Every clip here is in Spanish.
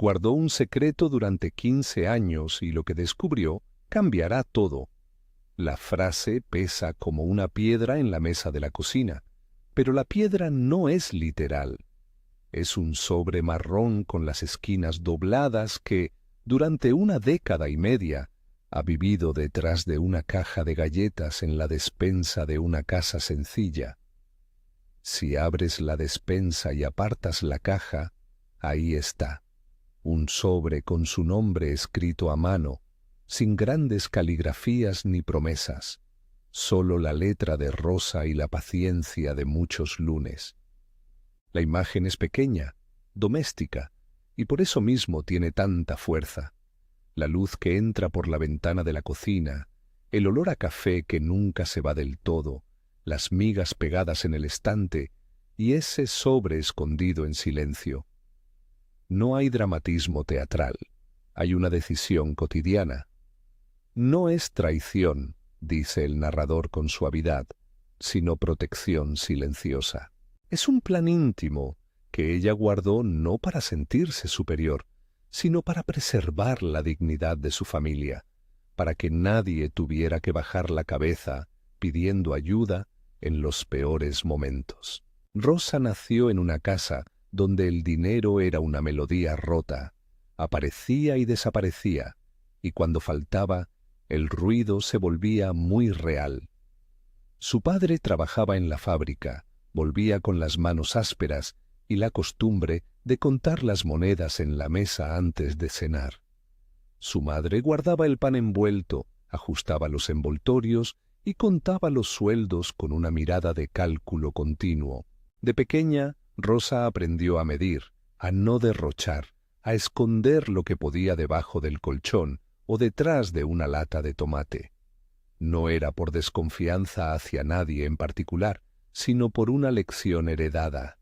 Guardó un secreto durante 15 años y lo que descubrió cambiará todo. La frase pesa como una piedra en la mesa de la cocina, pero la piedra no es literal. Es un sobre marrón con las esquinas dobladas que, durante una década y media, ha vivido detrás de una caja de galletas en la despensa de una casa sencilla. Si abres la despensa y apartas la caja, ahí está, un sobre con su nombre escrito a mano, sin grandes caligrafías ni promesas, solo la letra de Rosa y la paciencia de muchos lunes. La imagen es pequeña, doméstica, y por eso mismo tiene tanta fuerza. La luz que entra por la ventana de la cocina, el olor a café que nunca se va del todo, las migas pegadas en el estante y ese sobre escondido en silencio. No hay dramatismo teatral, hay una decisión cotidiana. No es traición, dice el narrador con suavidad, sino protección silenciosa. Es un plan íntimo que ella guardó no para sentirse superior, sino para preservar la dignidad de su familia, para que nadie tuviera que bajar la cabeza pidiendo ayuda en los peores momentos. Rosa nació en una casa donde el dinero era una melodía rota, aparecía y desaparecía, y cuando faltaba, el ruido se volvía muy real. Su padre trabajaba en la fábrica, volvía con las manos ásperas y la costumbre de contar las monedas en la mesa antes de cenar. Su madre guardaba el pan envuelto, ajustaba los envoltorios y contaba los sueldos con una mirada de cálculo continuo. De pequeña, Rosa aprendió a medir, a no derrochar, a esconder lo que podía debajo del colchón o detrás de una lata de tomate. No era por desconfianza hacia nadie en particular, sino por una lección heredada.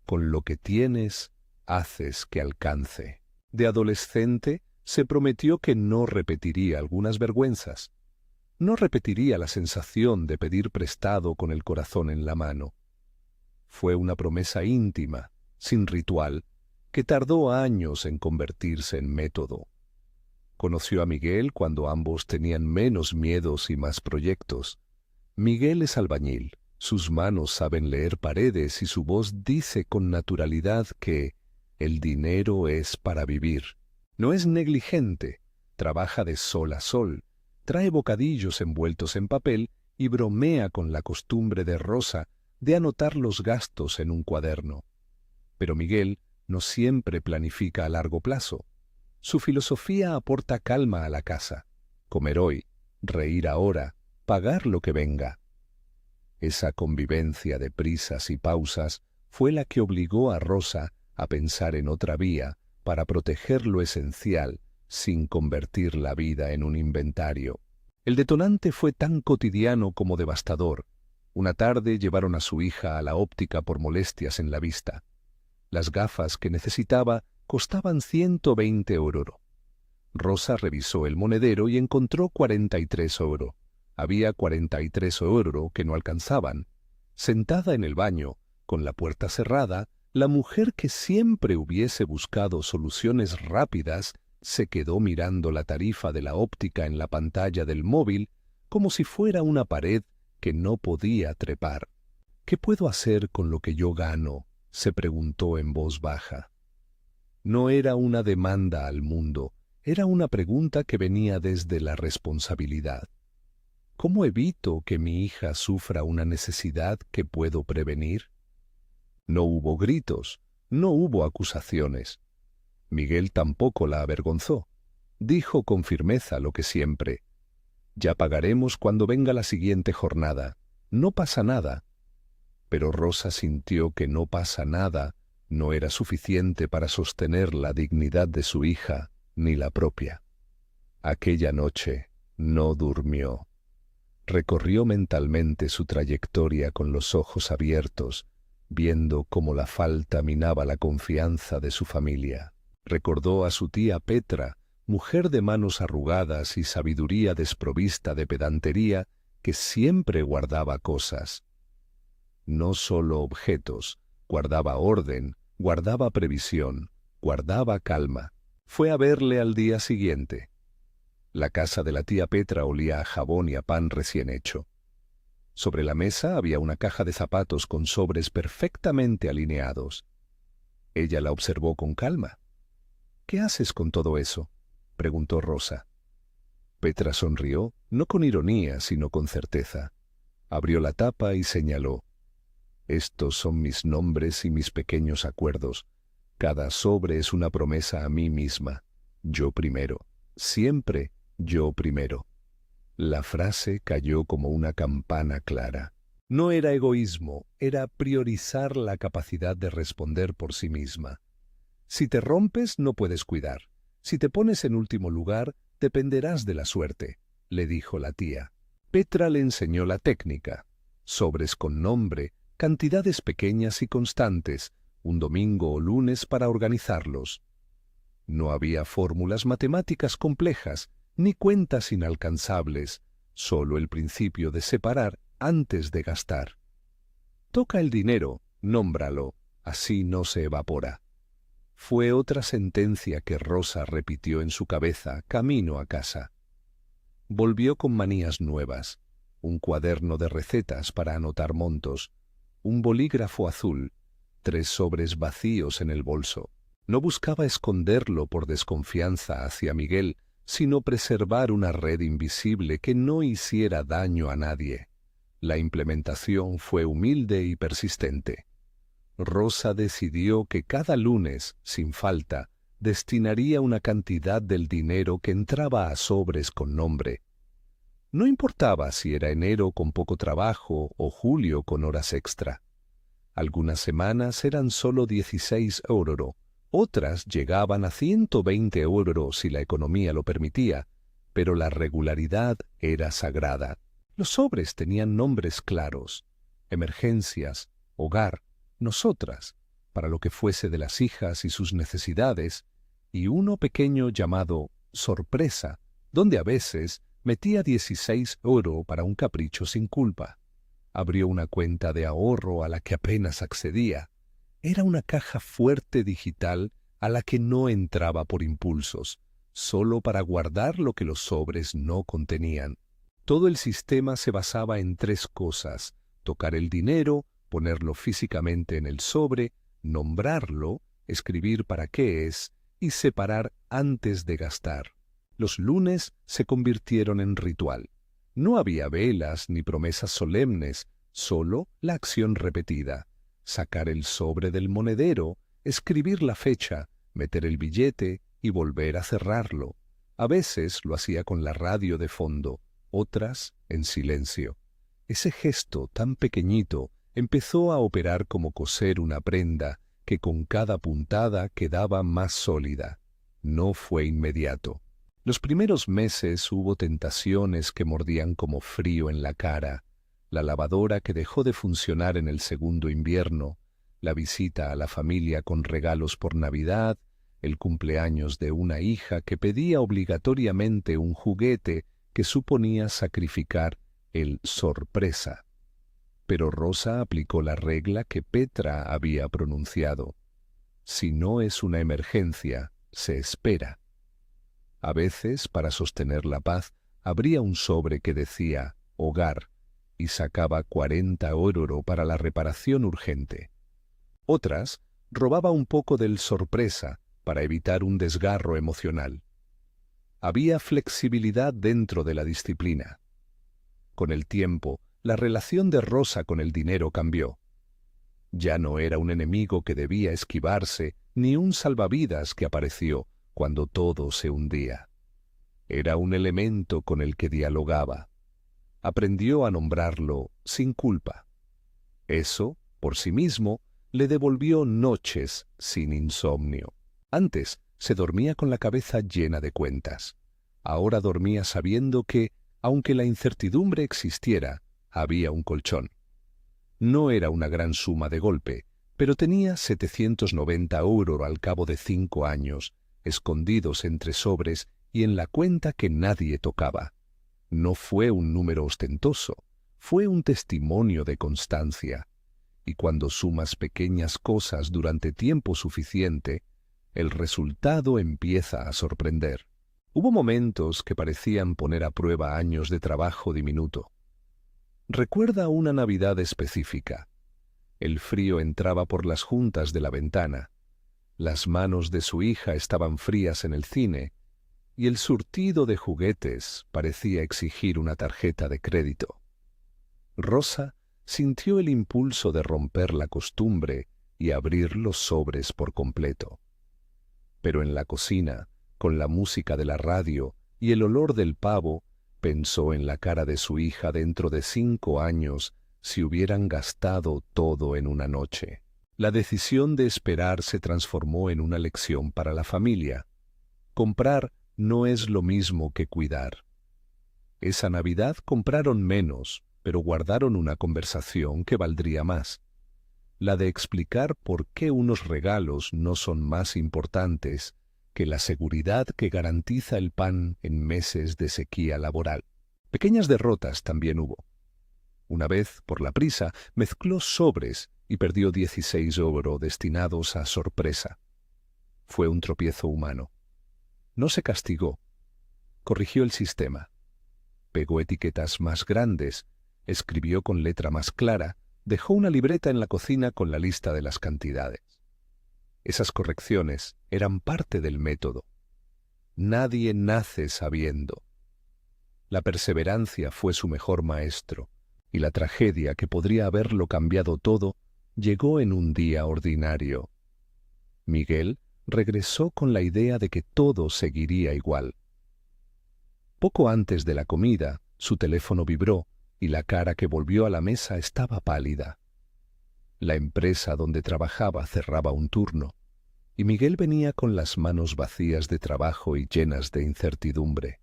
Con lo que tienes, haces que alcance. De adolescente, se prometió que no repetiría algunas vergüenzas. No repetiría la sensación de pedir prestado con el corazón en la mano. Fue una promesa íntima, sin ritual, que tardó años en convertirse en método. Conoció a Miguel cuando ambos tenían menos miedos y más proyectos. Miguel es albañil, sus manos saben leer paredes y su voz dice con naturalidad que el dinero es para vivir. No es negligente, trabaja de sol a sol, trae bocadillos envueltos en papel y bromea con la costumbre de Rosa de anotar los gastos en un cuaderno. Pero Miguel no siempre planifica a largo plazo. Su filosofía aporta calma a la casa. Comer hoy, reír ahora, pagar lo que venga. Esa convivencia de prisas y pausas fue la que obligó a Rosa a pensar en otra vía para proteger lo esencial sin convertir la vida en un inventario. El detonante fue tan cotidiano como devastador. Una tarde llevaron a su hija a la óptica por molestias en la vista. Las gafas que necesitaba costaban 120 €. Rosa revisó el monedero y encontró 43 €. Había 43 € que no alcanzaban. Sentada en el baño, con la puerta cerrada, la mujer que siempre hubiese buscado soluciones rápidas se quedó mirando la tarifa de la óptica en la pantalla del móvil como si fuera una pared que no podía trepar. ¿Qué puedo hacer con lo que yo gano?, se preguntó en voz baja. No era una demanda al mundo, era una pregunta que venía desde la responsabilidad. ¿Cómo evito que mi hija sufra una necesidad que puedo prevenir? No hubo gritos, no hubo acusaciones. Miguel tampoco la avergonzó. Dijo con firmeza lo que siempre: «Ya pagaremos cuando venga la siguiente jornada. No pasa nada». Pero Rosa sintió que no pasa nada no era suficiente para sostener la dignidad de su hija ni la propia. Aquella noche no durmió. Recorrió mentalmente su trayectoria con los ojos abiertos, viendo cómo la falta minaba la confianza de su familia. Recordó a su tía Petra, mujer de manos arrugadas y sabiduría desprovista de pedantería, que siempre guardaba cosas. No solo objetos, guardaba orden, guardaba previsión, guardaba calma. Fue a verle al día siguiente. La casa de la tía Petra olía a jabón y a pan recién hecho. Sobre la mesa había una caja de zapatos con sobres perfectamente alineados. Ella la observó con calma. «¿Qué haces con todo eso?», preguntó Rosa. Petra sonrió, no con ironía, sino con certeza. Abrió la tapa y señaló: «Estos son mis nombres y mis pequeños acuerdos. Cada sobre es una promesa a mí misma. Yo primero. Siempre yo primero». La frase cayó como una campana clara. No era egoísmo, era priorizar la capacidad de responder por sí misma. Si te rompes, no puedes cuidar. Si te pones en último lugar, dependerás de la suerte, le dijo la tía. Petra le enseñó la técnica. Sobres con nombre, cantidades pequeñas y constantes, un domingo o lunes para organizarlos. No había fórmulas matemáticas complejas, ni cuentas inalcanzables, solo el principio de separar antes de gastar. Toca el dinero, nómbralo, así no se evapora. Fue otra sentencia que Rosa repitió en su cabeza camino a casa. Volvió con manías nuevas: un cuaderno de recetas para anotar montos, un bolígrafo azul, 3 sobres vacíos en el bolso. No buscaba esconderlo por desconfianza hacia Miguel, sino preservar una red invisible que no hiciera daño a nadie. La implementación fue humilde y persistente. Rosa decidió que cada lunes, sin falta, destinaría una cantidad del dinero que entraba a sobres con nombre. No importaba si era enero con poco trabajo o julio con horas extra. Algunas semanas eran solo 16 €, otras llegaban a 120 € si la economía lo permitía, pero la regularidad era sagrada. Los sobres tenían nombres claros: emergencias, hogar, nosotras, para lo que fuese de las hijas y sus necesidades, y uno pequeño llamado sorpresa, donde a veces metía 16 € para un capricho sin culpa. Abrió una cuenta de ahorro a la que apenas accedía. Era una caja fuerte digital a la que no entraba por impulsos, solo para guardar lo que los sobres no contenían. Todo el sistema se basaba en 3 cosas: tocar el dinero, ponerlo físicamente en el sobre, nombrarlo, escribir para qué es y separar antes de gastar. Los lunes se convirtieron en ritual. No había velas ni promesas solemnes, solo la acción repetida: sacar el sobre del monedero, escribir la fecha, meter el billete y volver a cerrarlo. A veces lo hacía con la radio de fondo, otras en silencio. Ese gesto tan pequeñito empezó a operar como coser una prenda que con cada puntada quedaba más sólida. No fue inmediato. Los primeros meses hubo tentaciones que mordían como frío en la cara: la lavadora que dejó de funcionar en el segundo invierno, la visita a la familia con regalos por Navidad, el cumpleaños de una hija que pedía obligatoriamente un juguete que suponía sacrificar el sorpresa. Pero Rosa aplicó la regla que Petra había pronunciado: si no es una emergencia, se espera. A veces, para sostener la paz, abría un sobre que decía hogar y sacaba 40 € para la reparación urgente. Otras, robaba un poco del sorpresa para evitar un desgarro emocional. Había flexibilidad dentro de la disciplina. Con el tiempo, la relación de Rosa con el dinero cambió. Ya no era un enemigo que debía esquivarse, ni un salvavidas que apareció cuando todo se hundía. Era un elemento con el que dialogaba. Aprendió a nombrarlo sin culpa. Eso, por sí mismo, le devolvió noches sin insomnio. Antes se dormía con la cabeza llena de cuentas. Ahora dormía sabiendo que, aunque la incertidumbre existiera, había un colchón. No era una gran suma de golpe, pero tenía 790 € al cabo de 5 años, escondidos entre sobres y en la cuenta que nadie tocaba. No fue un número ostentoso, fue un testimonio de constancia. Y cuando sumas pequeñas cosas durante tiempo suficiente, el resultado empieza a sorprender. Hubo momentos que parecían poner a prueba años de trabajo diminuto. Recuerda una Navidad específica. El frío entraba por las juntas de la ventana. Las manos de su hija estaban frías en el cine y el surtido de juguetes parecía exigir una tarjeta de crédito. Rosa sintió el impulso de romper la costumbre y abrir los sobres por completo. Pero en la cocina, con la música de la radio y el olor del pavo, pensó en la cara de su hija dentro de 5 años si hubieran gastado todo en una noche. La decisión de esperar se transformó en una lección para la familia. Comprar no es lo mismo que cuidar. Esa Navidad compraron menos, pero guardaron una conversación que valdría más. La de explicar por qué unos regalos no son más importantes que la seguridad que garantiza el pan en meses de sequía laboral. Pequeñas derrotas también hubo. Una vez, por la prisa, mezcló sobres y perdió 16 € destinados a sorpresa. Fue un tropiezo humano. No se castigó. Corrigió el sistema. Pegó etiquetas más grandes, escribió con letra más clara, dejó una libreta en la cocina con la lista de las cantidades. Esas correcciones eran parte del método. Nadie nace sabiendo. La perseverancia fue su mejor maestro, y la tragedia que podría haberlo cambiado todo llegó en un día ordinario. Miguel regresó con la idea de que todo seguiría igual. Poco antes de la comida, su teléfono vibró y la cara que volvió a la mesa estaba pálida. La empresa donde trabajaba cerraba un turno, y Miguel venía con las manos vacías de trabajo y llenas de incertidumbre.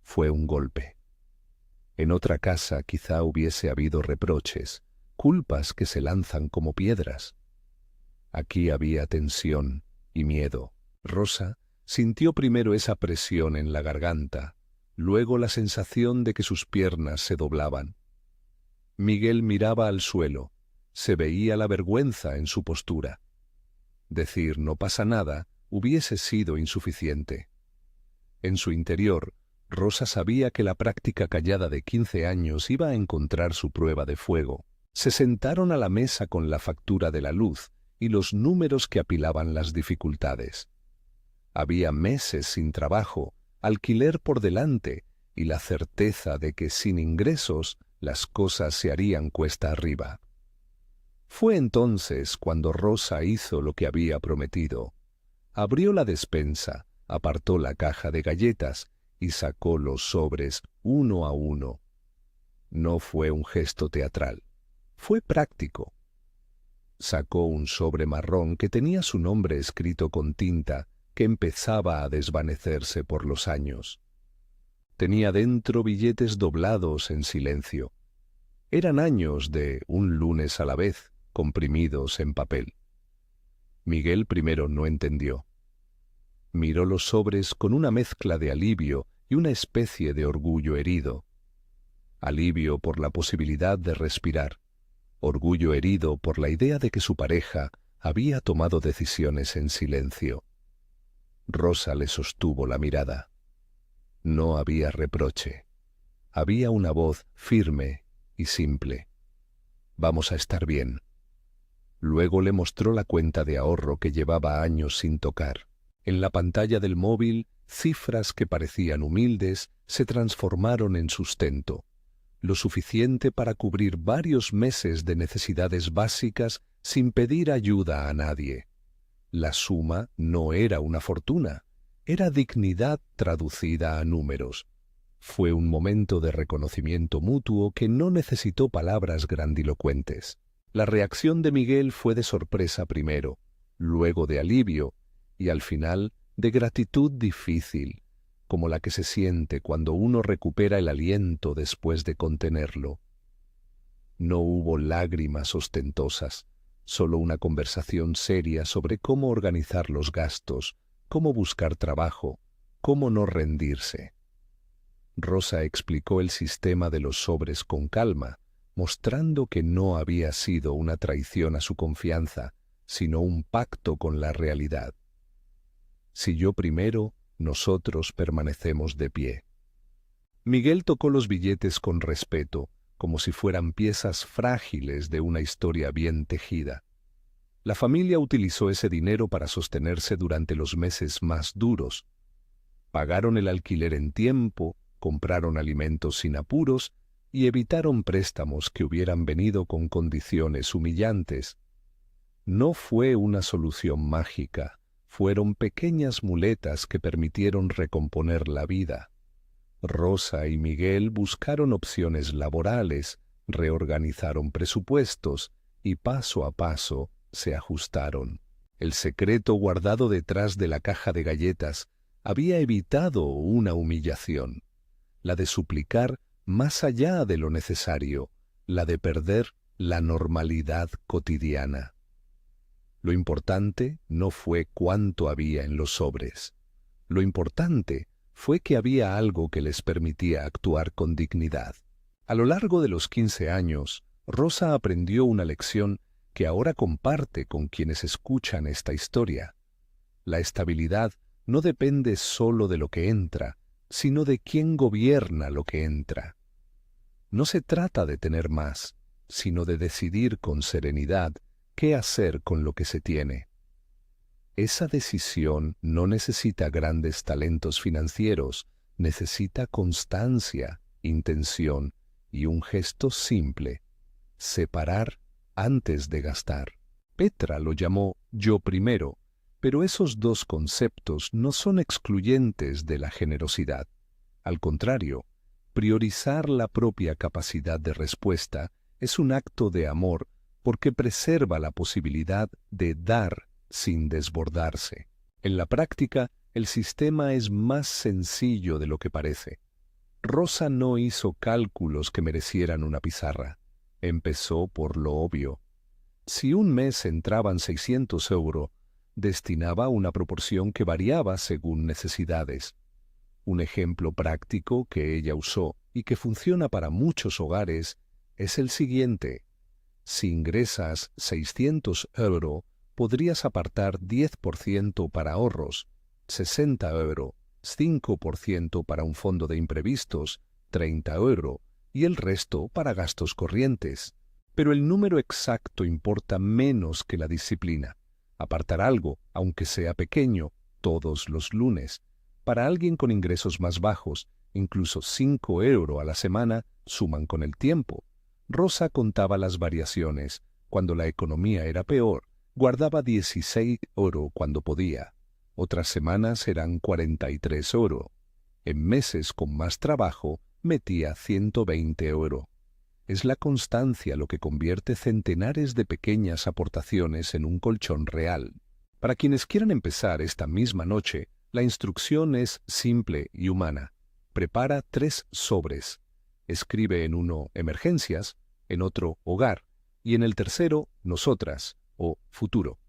Fue un golpe. En otra casa quizá hubiese habido reproches, culpas que se lanzan como piedras. Aquí había tensión y miedo. Rosa sintió primero esa presión en la garganta, luego la sensación de que sus piernas se doblaban. Miguel miraba al suelo, se veía la vergüenza en su postura. Decir no pasa nada hubiese sido insuficiente. En su interior, Rosa sabía que la práctica callada de 15 años iba a encontrar su prueba de fuego. Se sentaron a la mesa con la factura de la luz y los números que apilaban las dificultades. Había meses sin trabajo, alquiler por delante y la certeza de que sin ingresos las cosas se harían cuesta arriba. Fue entonces cuando Rosa hizo lo que había prometido. Abrió la despensa, apartó la caja de galletas y sacó los sobres uno a uno. No fue un gesto teatral, fue práctico. Sacó un sobre marrón que tenía su nombre escrito con tinta que empezaba a desvanecerse por los años. Tenía dentro billetes doblados en silencio. Eran años de un lunes a la vez, comprimidos en papel. Miguel primero no entendió. Miró los sobres con una mezcla de alivio y una especie de orgullo herido. Alivio por la posibilidad de respirar. Orgullo herido por la idea de que su pareja había tomado decisiones en silencio. Rosa le sostuvo la mirada. No había reproche. Había una voz firme y simple. Vamos a estar bien. Luego le mostró la cuenta de ahorro que llevaba años sin tocar. En la pantalla del móvil, cifras que parecían humildes se transformaron en sustento, lo suficiente para cubrir varios meses de necesidades básicas sin pedir ayuda a nadie. La suma no era una fortuna, era dignidad traducida a números. Fue un momento de reconocimiento mutuo que no necesitó palabras grandilocuentes. La reacción de Miguel fue de sorpresa primero, luego de alivio y al final de gratitud difícil, como la que se siente cuando uno recupera el aliento después de contenerlo. No hubo lágrimas ostentosas, solo una conversación seria sobre cómo organizar los gastos, cómo buscar trabajo, cómo no rendirse. Rosa explicó el sistema de los sobres con calma, mostrando que no había sido una traición a su confianza, sino un pacto con la realidad. Si yo primero, nosotros permanecemos de pie. Miguel tocó los billetes con respeto, como si fueran piezas frágiles de una historia bien tejida. La familia utilizó ese dinero para sostenerse durante los meses más duros. Pagaron el alquiler en tiempo, compraron alimentos sin apuros y evitaron préstamos que hubieran venido con condiciones humillantes. No fue una solución mágica, fueron pequeñas muletas que permitieron recomponer la vida. Rosa y Miguel buscaron opciones laborales, reorganizaron presupuestos y paso a paso se ajustaron. El secreto guardado detrás de la caja de galletas había evitado una humillación, la de suplicar más allá de lo necesario, la de perder la normalidad cotidiana. Lo importante no fue cuánto había en los sobres. Lo importante fue que había algo que les permitía actuar con dignidad. A lo largo de los 15 años, Rosa aprendió una lección que ahora comparte con quienes escuchan esta historia. La estabilidad no depende solo de lo que entra, sino de quién gobierna lo que entra. No se trata de tener más, sino de decidir con serenidad qué hacer con lo que se tiene. Esa decisión no necesita grandes talentos financieros, necesita constancia, intención y un gesto simple: separar antes de gastar. Petra lo llamó yo primero, pero esos dos conceptos no son excluyentes de la generosidad. Al contrario, priorizar la propia capacidad de respuesta es un acto de amor porque preserva la posibilidad de dar sin desbordarse. En la práctica, el sistema es más sencillo de lo que parece. Rosa no hizo cálculos que merecieran una pizarra. Empezó por lo obvio. Si un mes entraban 600 euros, destinaba una proporción que variaba según necesidades. Un ejemplo práctico que ella usó y que funciona para muchos hogares es el siguiente. Si ingresas 600 euros, podrías apartar 10% para ahorros, 60 euros, 5% para un fondo de imprevistos, 30 euros, y el resto para gastos corrientes. Pero el número exacto importa menos que la disciplina. Apartar algo, aunque sea pequeño, todos los lunes. Para alguien con ingresos más bajos, incluso 5 euros a la semana suman con el tiempo. Rosa contaba las variaciones. Cuando la economía era peor, guardaba 16 euros cuando podía. Otras semanas eran 43 euros. En meses con más trabajo, metía 120 euros. Es la constancia lo que convierte centenares de pequeñas aportaciones en un colchón real. Para quienes quieran empezar esta misma noche, la instrucción es simple y humana. Prepara 3 sobres. Escribe en uno emergencias, en otro hogar y en el tercero nosotras o futuro.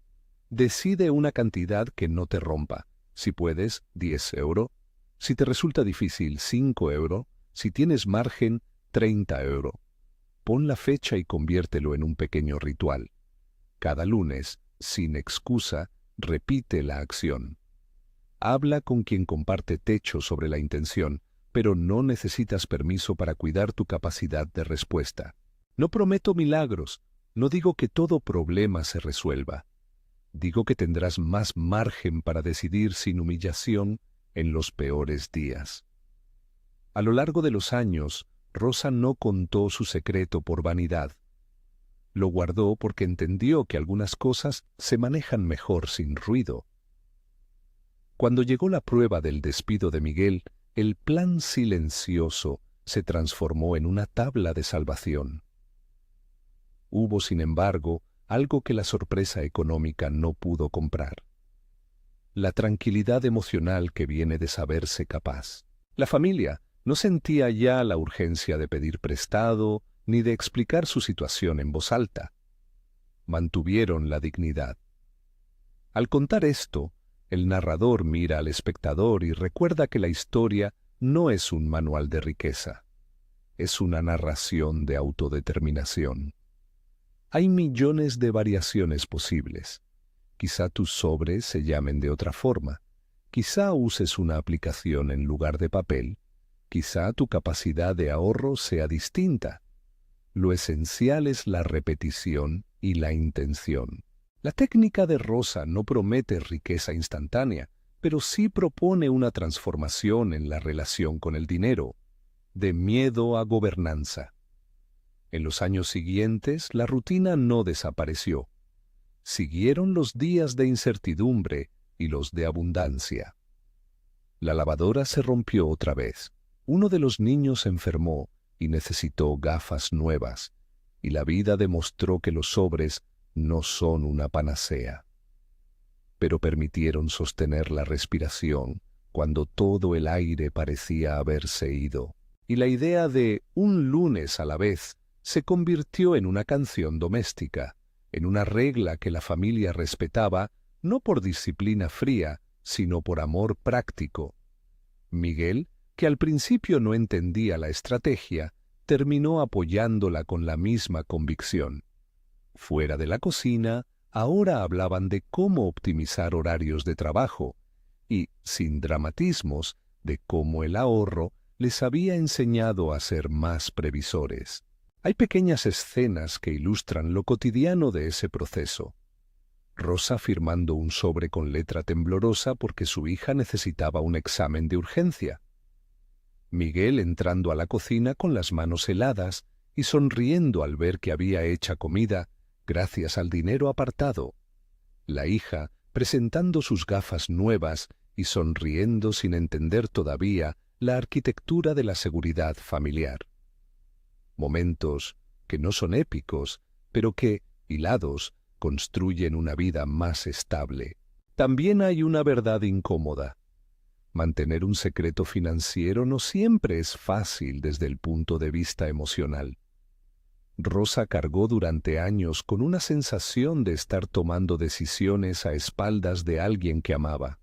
Decide una cantidad que no te rompa. Si puedes, 10 euros. Si te resulta difícil, 5 euros. Si tienes margen, 30 euros. Pon la fecha y conviértelo en un pequeño ritual. Cada lunes, sin excusa, repite la acción. Habla con quien comparte techo sobre la intención, pero no necesitas permiso para cuidar tu capacidad de respuesta. No prometo milagros, no digo que todo problema se resuelva. Digo que tendrás más margen para decidir sin humillación en los peores días. A lo largo de los años, Rosa no contó su secreto por vanidad. Lo guardó porque entendió que algunas cosas se manejan mejor sin ruido. Cuando llegó la prueba del despido de Miguel, el plan silencioso se transformó en una tabla de salvación. Hubo, sin embargo, algo que la sorpresa económica no pudo comprar: la tranquilidad emocional que viene de saberse capaz. La familia no sentía ya la urgencia de pedir prestado ni de explicar su situación en voz alta. Mantuvieron la dignidad. Al contar esto, el narrador mira al espectador y recuerda que la historia no es un manual de riqueza, es una narración de autodeterminación. Hay millones de variaciones posibles. Quizá tus sobres se llamen de otra forma. Quizá uses una aplicación en lugar de papel. Quizá tu capacidad de ahorro sea distinta. Lo esencial es la repetición y la intención. La técnica de Rosa no promete riqueza instantánea, pero sí propone una transformación en la relación con el dinero, de miedo a gobernanza. En los años siguientes, la rutina no desapareció. Siguieron los días de incertidumbre y los de abundancia. La lavadora se rompió otra vez. Uno de los niños se enfermó y necesitó gafas nuevas, y la vida demostró que los sobres no son una panacea. Pero permitieron sostener la respiración cuando todo el aire parecía haberse ido, y la idea de un lunes a la vez se convirtió en una canción doméstica, en una regla que la familia respetaba no por disciplina fría, sino por amor práctico. Miguel, que al principio no entendía la estrategia, terminó apoyándola con la misma convicción. Fuera de la cocina, ahora hablaban de cómo optimizar horarios de trabajo y, sin dramatismos, de cómo el ahorro les había enseñado a ser más previsores. Hay pequeñas escenas que ilustran lo cotidiano de ese proceso. Rosa firmando un sobre con letra temblorosa porque su hija necesitaba un examen de urgencia. Miguel entrando a la cocina con las manos heladas y sonriendo al ver que había hecha comida gracias al dinero apartado. La hija presentando sus gafas nuevas y sonriendo sin entender todavía la arquitectura de la seguridad familiar. Momentos que no son épicos, pero que, hilados, construyen una vida más estable. También hay una verdad incómoda. Mantener un secreto financiero no siempre es fácil desde el punto de vista emocional. Rosa cargó durante años con una sensación de estar tomando decisiones a espaldas de alguien que amaba.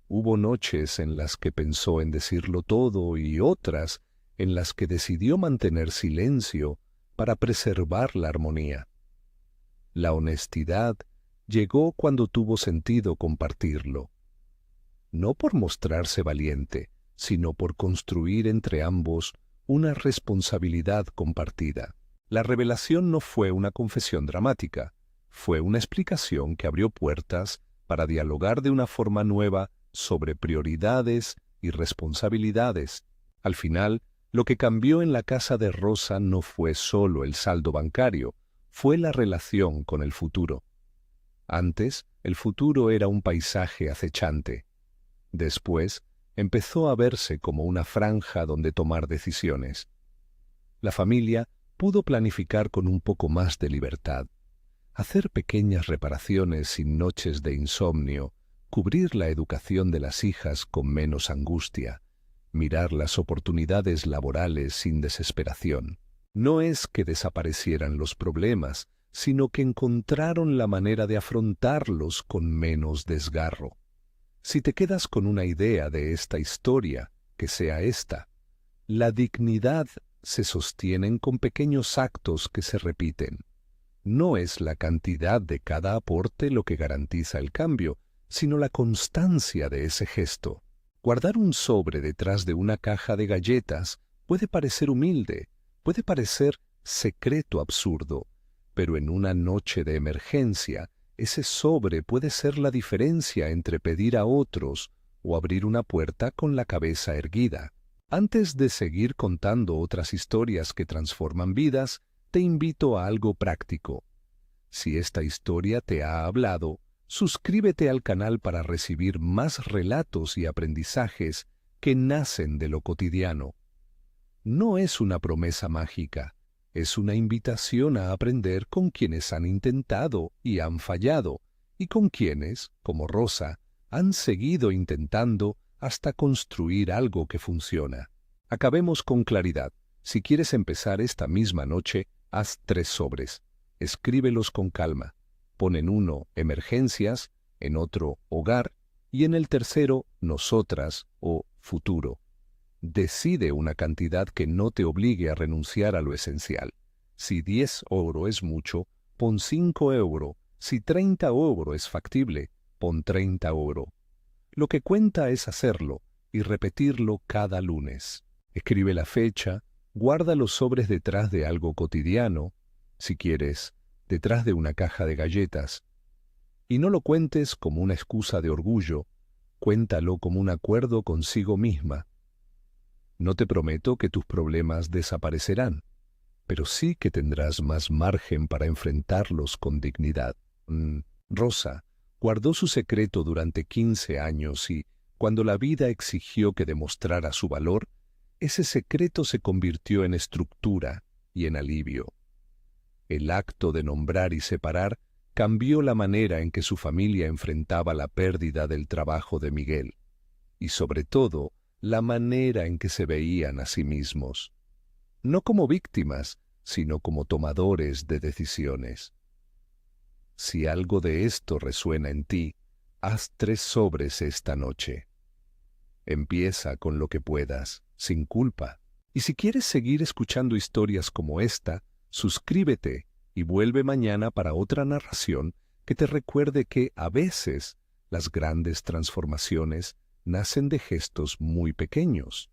Hubo noches en las que pensó en decirlo todo y otras en las que decidió mantener silencio para preservar la armonía. La honestidad llegó cuando tuvo sentido compartirlo. No por mostrarse valiente, sino por construir entre ambos una responsabilidad compartida. La revelación no fue una confesión dramática, fue una explicación que abrió puertas para dialogar de una forma nueva sobre prioridades y responsabilidades. Al final, lo que cambió en la casa de Rosa no fue solo el saldo bancario, fue la relación con el futuro. Antes, el futuro era un paisaje acechante. Después, empezó a verse como una franja donde tomar decisiones. La familia pudo planificar con un poco más de libertad, hacer pequeñas reparaciones sin noches de insomnio, cubrir la educación de las hijas con menos angustia, mirar las oportunidades laborales sin desesperación. No es que desaparecieran los problemas, sino que encontraron la manera de afrontarlos con menos desgarro. Si te quedas con una idea de esta historia, que sea esta: la dignidad se sostienen con pequeños actos que se repiten. No es la cantidad de cada aporte lo que garantiza el cambio, sino la constancia de ese gesto. Guardar un sobre detrás de una caja de galletas puede parecer humilde, puede parecer secreto absurdo, pero en una noche de emergencia, ese sobre puede ser la diferencia entre pedir a otros o abrir una puerta con la cabeza erguida. Antes de seguir contando otras historias que transforman vidas, te invito a algo práctico. Si esta historia te ha hablado, suscríbete al canal para recibir más relatos y aprendizajes que nacen de lo cotidiano. No es una promesa mágica, es una invitación a aprender con quienes han intentado y han fallado, y con quienes, como Rosa, han seguido intentando hasta construir algo que funciona. Acabemos con claridad. Si quieres empezar esta misma noche, haz 3 sobres. Escríbelos con calma. Pon en uno emergencias, en otro hogar y en el tercero nosotras o futuro. Decide una cantidad que no te obligue a renunciar a lo esencial. Si 10 € es mucho, pon 5 €. Si 30 € es factible, pon 30 €. Lo que cuenta es hacerlo y repetirlo cada lunes. Escribe la fecha, guarda los sobres detrás de algo cotidiano, si quieres, detrás de una caja de galletas, y no lo cuentes como una excusa de orgullo, cuéntalo como un acuerdo consigo misma. No te prometo que tus problemas desaparecerán, pero sí que tendrás más margen para enfrentarlos con dignidad. Rosa guardó su secreto durante 15 años y, cuando la vida exigió que demostrara su valor, ese secreto se convirtió en estructura y en alivio. El acto de nombrar y separar cambió la manera en que su familia enfrentaba la pérdida del trabajo de Miguel, y sobre todo, la manera en que se veían a sí mismos, no como víctimas, sino como tomadores de decisiones. Si algo de esto resuena en ti, haz 3 sobres esta noche. Empieza con lo que puedas, sin culpa. Y si quieres seguir escuchando historias como esta, suscríbete y vuelve mañana para otra narración que te recuerde que a veces las grandes transformaciones nacen de gestos muy pequeños.